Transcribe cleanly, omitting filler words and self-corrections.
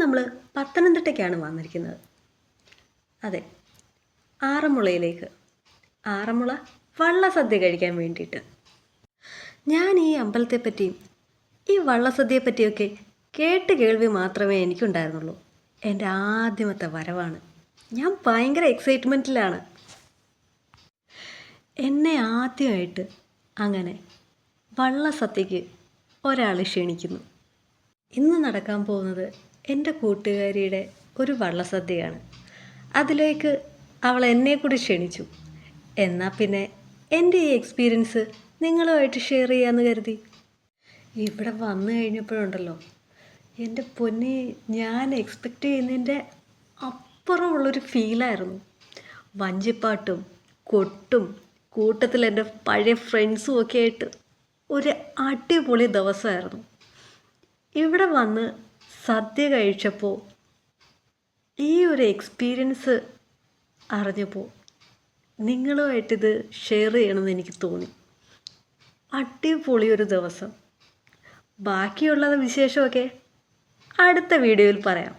നമ്മൾ പത്തനംതിട്ടയ്ക്കാണ് വന്നിരിക്കുന്നത്. അതെ, ആറന്മുളയിലേക്ക്. ആറന്മുള വള്ളസദ്യ കഴിക്കാൻ വേണ്ടിയിട്ട്. ഞാൻ ഈ അമ്പലത്തെപ്പറ്റിയും ഈ വള്ളസദ്യയെപ്പറ്റിയൊക്കെ കേൾവി മാത്രമേ എനിക്കുണ്ടായിരുന്നുള്ളൂ. എൻ്റെ ആദ്യമത്തെ വരവാണ്. ഞാൻ ഭയങ്കര എക്സൈറ്റ്മെൻറ്റിലാണ്. എന്നെ ആദ്യമായിട്ട് അങ്ങനെ വള്ളസദ്യക്ക് ഒരാൾ ക്ഷണിക്കുന്നു. ഇന്ന് നടക്കാൻ പോകുന്നത് എൻ്റെ കൂട്ടുകാരിയുടെ ഒരു വള്ളസദ്യയാണ്. അതിലേക്ക് അവൾ എന്നെ കൂടി ക്ഷണിച്ചു. എന്നാൽ പിന്നെ എൻ്റെ ഈ എക്സ്പീരിയൻസ് നിങ്ങളുമായിട്ട് ഷെയർ ചെയ്യാമെന്ന് കരുതി. ഇവിടെ വന്നു കഴിഞ്ഞപ്പോഴുണ്ടല്ലോ, എൻ്റെ പൊന്നെ, ഞാൻ എക്സ്പെക്റ്റ് ചെയ്യുന്നതിൻ്റെ അപ്പുറമുള്ളൊരു ഫീലായിരുന്നു. വഞ്ചിപ്പാട്ടും കൊട്ടും കൂട്ടത്തിൽ എൻ്റെ പഴയ ഫ്രണ്ട്സും ഒക്കെ ആയിട്ട് ഒരു അടിപൊളി ദിവസമായിരുന്നു. ഇവിടെ വന്ന് സദ്യ കഴിച്ചപ്പോൾ ഈ ഒരു എക്സ്പീരിയൻസ് അറിഞ്ഞപ്പോൾ നിങ്ങളുമായിട്ടിത് ഷെയർ ചെയ്യണമെന്ന് എനിക്ക് തോന്നി. അടിപൊളിയൊരു ദിവസം. ബാക്കിയുള്ള വിശേഷമൊക്കെ അടുത്ത വീഡിയോയിൽ പറയാം.